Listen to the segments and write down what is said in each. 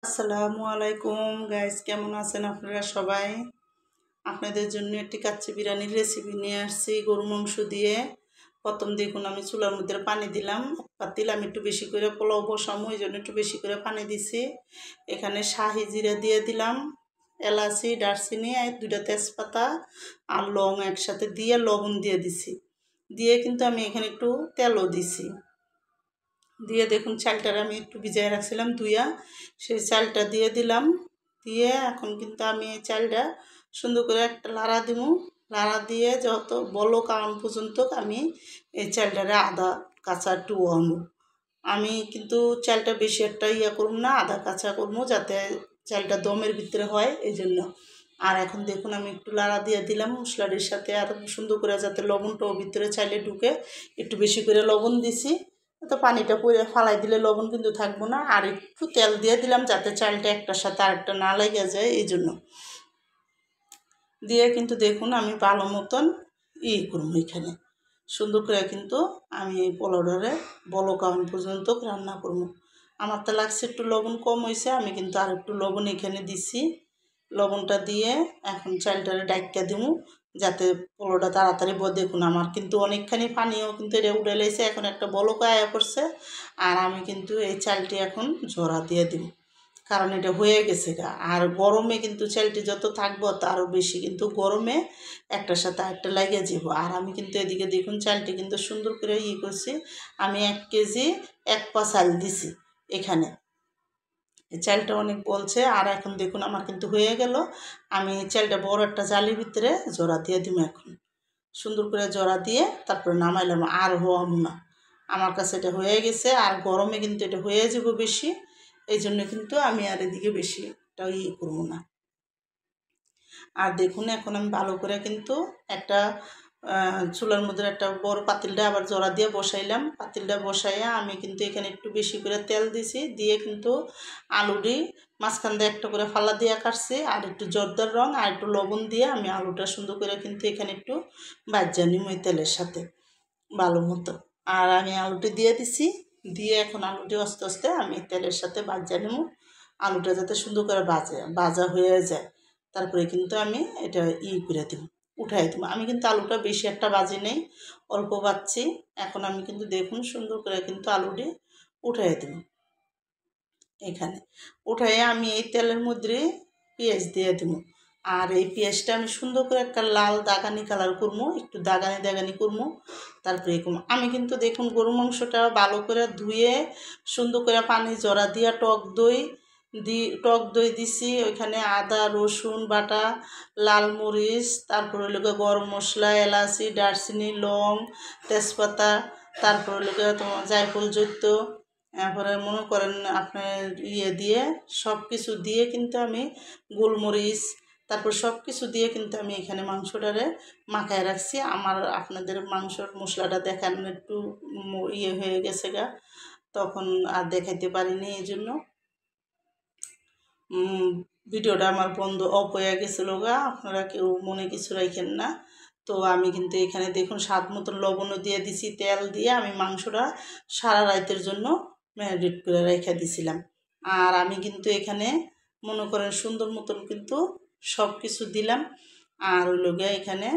আসসালামু আলাইকুম গাইস, কেমন আছেন আপনারা সবাই? আপনাদের জন্য একটি কাচ্চি বিরিয়ানির রেসিপি নিয়ে আসছি গরু মাংস দিয়ে। প্রথম দেখুন আমি চুলার মধ্যে পানি দিলাম পাতিল, আমি একটু বেশি করে পোলাও বসামো, এই জন্য একটু বেশি করে পানি দিছি। এখানে শাহি জিরা দিয়ে দিলাম, এলাচি, দারচিনি, দুইটা তেজপাতা আর লং একসাথে দিয়ে লবণ দিয়ে দিছি। দিয়ে কিন্তু আমি এখানে একটু তেলও দিছি। দিয়ে দেখুন চালটা আমি একটু ভিজাই রাখছিলাম ধুইয়া, সেই চালটা দিয়ে দিলাম। দিয়ে এখন কিন্তু আমি এই চালটা সুন্দর করে একটা লাড়া দিব। লাড়া দিয়ে যত বলো কারণ পর্যন্ত আমি এই চালটারে আধা কাঁচা টুয়ামো। আমি কিন্তু চালটা বেশি একটা করব না, আধা কাঁচা করবো যাতে চালটা দমের ভিতরে হয়, এই জন্য। আর এখন দেখুন আমি একটু লাড়া দিয়ে দিলাম মশলাটির সাথে, আর সুন্দর করে যাতে লবণটাও ভিতরে চাইলে ঢুকে একটু বেশি করে লবণ দিছি। তো পানিটা পরে ফালাই দিলে লবণ কিন্তু থাকবো না। আর একটু তেল দিয়ে দিলাম যাতে চালটা একটার সাথে আরেকটা না লেগে যায়, এই জন্য। দিয়ে কিন্তু দেখুন আমি ভালো মতন করবো এখানে সুন্দর করে কিন্তু আমি এই পোলাওটারে বলো কারণ পর্যন্ত রান্না করবো। আমার তো লাগছে একটু লবণ কম হয়েছে, আমি কিন্তু আর একটু লবণ এখানে দিছি। লবণটা দিয়ে এখন চালটারে ডাইকা দিব যাতে পোলাওটা তাড়াতাড়ি দেখুন আমার কিন্তু অনেকখানি পানিও কিন্তু এটা উঠে লেগেছে, এখন একটা বলক আয়া করছে। আর আমি কিন্তু এই চালটি এখন ঝরা দিয়ে দিব, কারণ এটা হয়ে গেছে গা। আর গরমে কিন্তু চালটি যত থাকবো তারও বেশি কিন্তু গরমে একটার সাথে আরেকটা লাগিয়ে যাব। আর আমি কিন্তু এদিকে দেখুন চালটি কিন্তু সুন্দর করে করছি। আমি 1 কেজি 1 পা চাল দিছি এখানে। এই চালটা অনেক বলছে। আর এখন দেখুন আমার কিন্তু হয়ে গেল। আমি চালটা বড় একটা জালির ভিতরে জোড়া দিয়ে দিব। এখন সুন্দর করে জোড়া দিয়ে তারপরে নামাইলাম, আর হওয়াম না। আমার কাছে এটা হয়ে গেছে, আর গরমে কিন্তু এটা হয়ে যাব বেশি, এই জন্য কিন্তু আমি আর এদিকে বেশি একটা করবো না। আর দেখুন এখন আমি ভালো করে কিন্তু একটা চুলার মধ্যে একটা বড় পাতিলটা আবার জোড়া দিয়ে বসাইলাম। পাতিলটা বসাইয়া আমি কিন্তু এখানে একটু বেশি করে তেল দিছি, দিয়ে কিন্তু আলুটি মাঝখান দিয়ে একটা করে ফালা দিয়ে কাটছি, আর একটু জর্দার রং আর একটু লবণ দিয়ে আমি আলুটা সুন্দর করে কিন্তু এখানে একটু ভাজা নিম ওই তেলের সাথে ভালো মতো। আর আমি আলুটি দিয়ে দিছি, দিয়ে এখন আলুটি আস্তে আস্তে আমি তেলের সাথে ভাজা নিব। আলুটা যাতে সুন্দর করে ভাজা হয়ে যায়, তারপরে কিন্তু আমি এটা করে দিব, উঠাই দিব। আমি কিন্তু আলুটা বেশি একটা ভাজি নেই, অল্প ভাজছি। এখন আমি কিন্তু দেখুন সুন্দর করে কিন্তু আলুটি উঠাই দিব। এখানে উঠাইয়া আমি এই তেলের মধ্যে পেঁয়াজ দিয়ে দিব। আর এই পেঁয়াজটা আমি সুন্দর করে একটা লাল দাগানি কালার করবো, একটু দাগানি দাগানি করবো। তারপরে এরকম আমি কিন্তু দেখুন গরু মাংসটা ভালো করে ধুয়ে সুন্দর করে পানি জড়া দিয়া টক দই দিছি। ওইখানে আদা রসুন বাটা, লাল মরিচ, তারপরে লোকে গরম মশলা, এলাচি, দারচিনি, লং, তেজপাতা, তারপরে লোকে তোমার জায়ফল জৈত্য, তারপরে মনে করেন আপনার দিয়ে সব কিছু দিয়ে কিন্তু আমি গোলমরিচ, তারপর সব কিছু দিয়ে কিন্তু আমি এখানে মাংসটারে মাখায় রাখছি। আমার আপনাদের মাংসর মশলাটা দেখানো একটু হয়ে গেছে গা, তখন আর দেখাইতে পারিনি, এই জন্য ভিডিওটা আমার বন্ধ অফ হয়ে গেছিলো গা। আপনারা কেউ মনে কিছু রাখেন না। তো আমি কিন্তু এখানে দেখুন স্বাদ মতন লবণও দিয়ে দিছি, তেল দিয়ে আমি মাংসটা সারা রাতের জন্য ম্যারিনেট করে রেখে দিছিলাম। আর আমি কিন্তু এখানে মনে করেন সুন্দর মতন কিন্তু সব কিছু দিলাম। আর হলো গিয়ে এখানে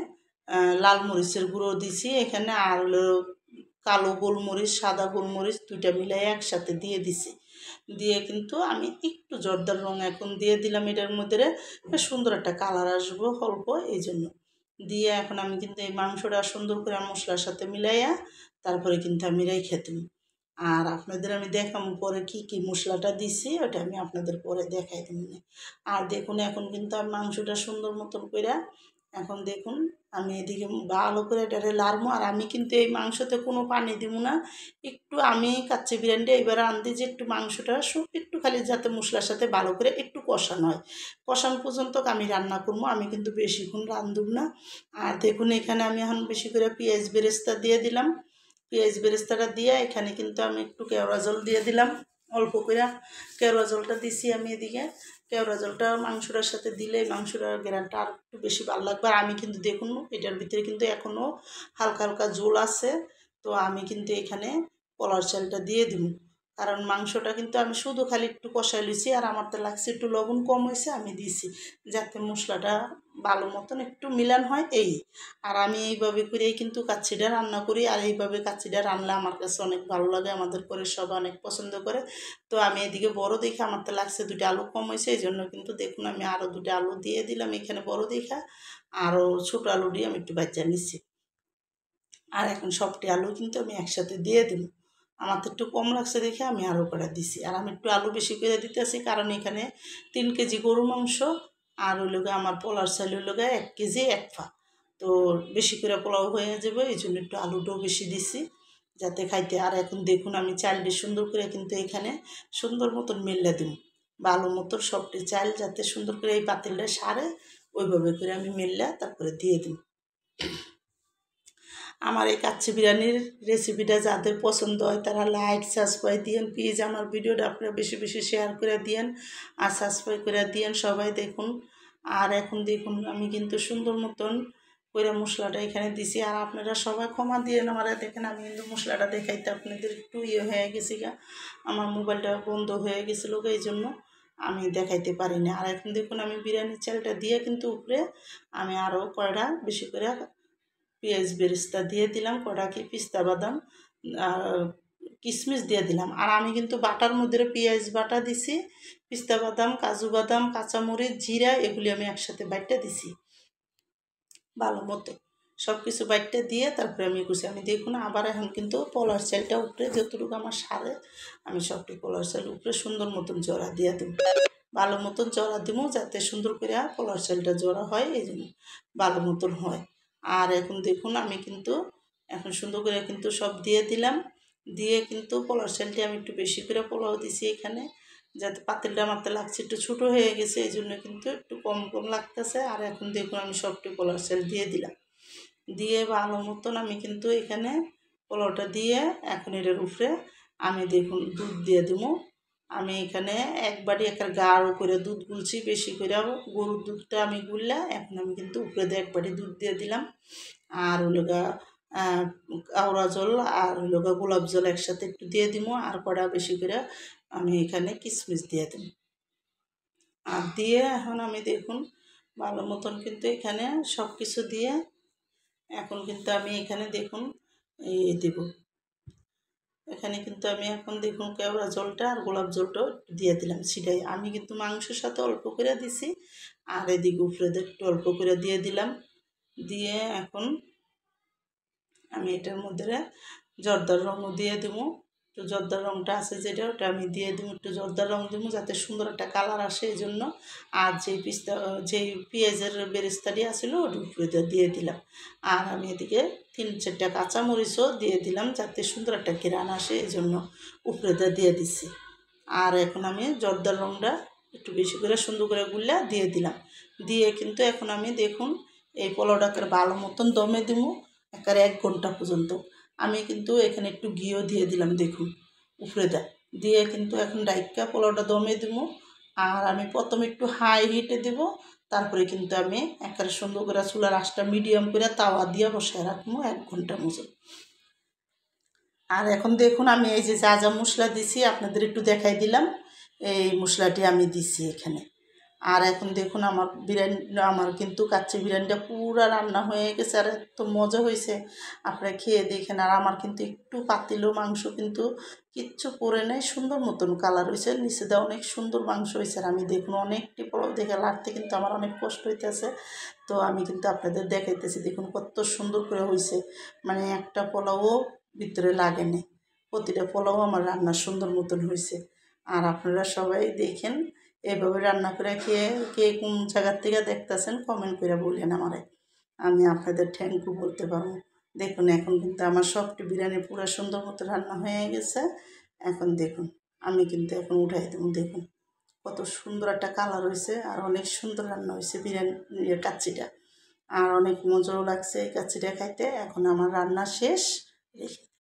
লাল মরিচের গুঁড়ো দিছি এখানে, আর হলো কালো গোলমরিচ, সাদা গোলমরিচ দুইটা মিলাই একসাথে দিয়ে দিছি। দিয়ে কিন্তু আমি একটু জর্দার রং এখন দিয়ে দিলাম এটার মধ্যে, সুন্দর একটা কালার আসবো অল্প, এই জন্য দিয়ে এখন আমি কিন্তু এই মাংসটা সুন্দর করে মশলার সাথে মিলাইয়া তারপরে কিন্তু আমি রেখে দিই। আর আপনাদের আমি দেখাবো পরে কি কি মশলাটা দিছি, ওটা আমি আপনাদের পরে দেখাই দিব। আর দেখুন এখন কিন্তু আমি মাংসটা সুন্দর মতন করে এখন দেখুন আমি এদিকে ভালো করে এটারে লাড়বো। আর আমি কিন্তু এই মাংসতে কোনো পানি দিব না। একটু আমি কাচ্চি বিরিয়ানিটা এবার আনতে যে একটু মাংসটা একটু খালি যাতে মশলার সাথে ভালো করে একটু কষানো হয়, কষানো পর্যন্ত আমি রান্না করবো, আমি কিন্তু বেশিক্ষণ রাঁধব না। আর দেখুন এখানে আমি এখন বেশি করে পেঁয়াজ বেরেস্তা দিয়ে দিলাম। পেঁয়াজ বেরেস্তাটা দিয়ে এখানে কিন্তু আমি একটু কেওড়া জল দিয়ে দিলাম, অল্প করে কেওড়া জলটা দিছি আমি এদিকে। কেওড়া জলটা মাংসটার সাথে দিলে মাংসটার গ্রানটা আর একটু বেশি ভালো লাগবে। আর আমি কিন্তু দেখুন এটার ভিতরে কিন্তু এখনও হালকা হালকা ঝোল আছে, তো আমি কিন্তু এখানে পোলার চালটা দিয়ে দিব। কারণ মাংসটা কিন্তু আমি শুধু খালি একটু কষাই লইছি, আর আমার তো লাগছে একটু লবণ কম হয়েছে, আমি দিছি যাতে মশলাটা ভালো মতন একটু মিলান হয় এই। আর আমি এইভাবে করেই কিন্তু কাচ্চিটা রান্না করি, আর এইভাবে কাচ্চিটা রান্না আমার কাছে অনেক ভালো লাগে, আমাদের করে সবাই অনেক পছন্দ করে। তো আমি এদিকে বড় দেখে আমার তো লাগছে 2টা আলু কম হয়েছে, এই জন্য কিন্তু দেখুন আমি আরও 2টা আলু দিয়ে দিলাম এখানে বড় দেখা, আরও ছোটো আলু দিয়ে আমি একটু বাচ্চা নিচ্ছি। আর এখন সবটি আলু কিন্তু আমি একসাথে দিয়ে দিব। আমার তো একটু কম লাগছে দেখে আমি আরও করে দিছি, আর আমি একটু আলু বেশি করে দিতেছি কারণ এখানে 3 কেজি গরু মাংস, আর ওই লোকে আমার পোলার চাল ওই লোকে 1 কেজি 1 পা, তো বেশি করে পোলাও হয়ে যাবে, এই জন্য একটু আলুটাও বেশি দিছি যাতে খাইতে। আর এখন দেখুন আমি চালটি সুন্দর করে কিন্তু এখানে সুন্দর মতন মেলে দিব, ভালো মতন সবটি চাল যাতে সুন্দর করে এই পাতিলটা সারে ওইভাবে করে আমি মেললে তারপরে দিয়ে দিব। আমার এই কাচ্চি বিরিয়ানির রেসিপিটা যাদের পছন্দ হয় তারা লাইক সাবস্ক্রাইব দিয়েন প্লিজ, আমার ভিডিওটা আপনারা বেশি বেশি শেয়ার করে দিয়েন আর সাবস্ক্রাইব করে দিয়েন সবাই দেখুন। আর এখন দেখুন আমি কিন্তু সুন্দর মতন করে মশলাটা এখানে দিছি, আর আপনারা সবাই ক্ষমা দিয়েন আমার, দেখেন আমি কিন্তু মশলাটা দেখাইতে আপনাদের একটু হয়ে গেছি গা, আমার মোবাইলটা বন্ধ হয়ে গেছিলো এই জন্য আমি দেখাইতে পারি না। আর এখন দেখুন আমি বিরিয়ানির চালটা দিয়ে কিন্তু উপরে আমি আরও কয়টা বেশি করে পেঁয়াজ বেরেস্তা দিয়ে দিলাম, কটা কি পিস্তা বাদাম আর কিশমিশ দিয়ে দিলাম। আর আমি কিন্তু বাটার মধ্যে পেঁয়াজ বাটা দিছি, পিস্তা বাদাম, কাজু বাদাম, কাঁচামরিচ, জিরা এগুলি আমি একসাথে বাইটটা দিছি ভালো মতো, সব কিছু বাইটটা দিয়ে তারপরে আমি করছি। আমি দেখুন আবার এখন কিন্তু পোলার চালটা উপরে যতটুকু আমার সারে আমি সবটি পোলার চাল উপরে সুন্দর মতন জড়া দিয়ে দেব, ভালো মতন জড়া দিব যাতে সুন্দর করে পোলার চালটা জড়া হয়, এই জন্য ভালো মতন হয়। আর এখন দেখুন আমি কিন্তু এখন সুন্দর করে কিন্তু সব দিয়ে দিলাম, দিয়ে কিন্তু পোলার চালটি আমি একটু বেশি করে পোলাও দিছি এখানে, যাতে পাতিলটা আমার লাগছে একটু ছোটো হয়ে গেছে এই জন্য কিন্তু একটু কম কম লাগতেছে। আর এখন দেখুন আমি সবটি পোলার চাল দিয়ে দিলাম, দিয়ে ভালো মতন আমি কিন্তু এখানে পোলাওটা দিয়ে এখন এটার উপরে আমি দেখুন দুধ দিয়ে দেবো। আমি এখানে 1 বাটি একটা গাঢ় করে দুধ গুলছি, বেশি করে গরুর দুধটা আমি গুললা এখন আমি কিন্তু উপরে দিয়ে 1 বাটি দুধ দিয়ে দিলাম, আর ওলোগা আওড়া জল আর ওলোগা গোলাপ জল একসাথে একটু দিয়ে দিব, আর কড়া বেশি করে আমি এখানে কিশমিশ দিয়ে দেব। আর দিয়ে এখন আমি দেখুন ভালো মতন কিন্তু এখানে সব কিছু দিয়ে এখন কিন্তু আমি এখানে দেখুন দেব, এখানে কিন্তু আমি এখন দেখুন কেওড়া জলটা আর গোলাপ জলটাও দিয়ে দিলাম ছিটাই, আমি কিন্তু মাংসের সাথে অল্প করে দিছি, আর এদিকে উপরে একটু অল্প করে দিয়ে দিলাম, দিয়ে এখন আমি এটার মধ্যে জর্দার রঙও দিয়ে দেবো, একটু জর্দার রঙটা আছে যেটা ওটা আমি দিয়ে দেবো, একটু জর্দার রঙ দেবো যাতে সুন্দর একটা কালার আসে এই জন্য। আর যেই পেঁয়াজের বেরেস্তাটি আসছিলো ওটা উপরে দিয়ে দিলাম, আর আমি এদিকে 3-4টা কাঁচামরিচও দিয়ে দিলাম যাতে সুন্দর একটা ঘ্রাণ আসে এই জন্য উপরে দিয়ে দিছি। আর এখন আমি জর্দার রঙটা একটু বেশি করে সুন্দর করে গুলা দিয়ে দিলাম, দিয়ে কিন্তু এখন আমি দেখুন এই পোলাওটাকে ভালো মতন দমে দেবো একেবারে 1 ঘন্টা পর্যন্ত। আমি কিন্তু এখানে একটু ঘিও দিয়ে দিলাম দেখুন উপরে দিয়ে কিন্তু এখন ডাইকা পোলাওটা দমে দেবো। আর আমি প্রথমে একটু হাই হিটে দেব, তারপরে কিন্তু আমি একেবারে সুন্দর করে চুলার আঁচটা মিডিয়াম করে তাওয়া দিয়ে বসায় রাখবো 1 ঘন্টার মতো। আর এখন দেখুন আমি এই যে যা যা মশলা দিছি আপনাদের একটু দেখাই দিলাম, এই মশলাটি আমি দিছি এখানে। আর এখন দেখুন আমার বিরিয়ানি আমার কিন্তু কাচ্চি বিরিয়ানিটা পুরো রান্না হয়ে গেছে, আর এত মজা হয়েছে আপনারা খেয়ে দেখেন। আর আমার কিন্তু একটু পাতিলো মাংস কিন্তু কিচ্ছু পরে নেই, সুন্দর মতন কালার হয়েছে, নিচে দেওয়া অনেক সুন্দর মাংস হয়েছে। আর আমি দেখুন অনেকটি পোলাও দেখে লাড়তে কিন্তু আমার অনেক কষ্ট হইতেছে, তো আমি কিন্তু আপনাদের দেখাইতেছি দেখুন কত সুন্দর করে হয়েছে, মানে একটা পোলাও ভিতরে লাগেনি, প্রতিটা পোলাও আমার রান্না সুন্দর মতন হয়েছে। আর আপনারা সবাই দেখেন এভাবে রান্না করে খেয়ে কে কোন জায়গার থেকে দেখতেছেন কমেন্ট করে বললেন আমারে, আমি আপনাদের থ্যাংক ইউ বলতে পারবো। দেখুন এখন কিন্তু আমার সবটি বিরিয়ানি পুরো সুন্দর মতো রান্না হয়ে গেছে, এখন দেখুন আমি কিন্তু এখন উঠাই দেবো, দেখুন কত সুন্দর একটা কালার হয়েছে, আর অনেক সুন্দর রান্না হয়েছে বিরিয়ানি কাচ্চিটা, আর অনেক মজাও লাগছে এই কাচ্চিটা খাইতে। এখন আমার রান্না শেষ, রেখে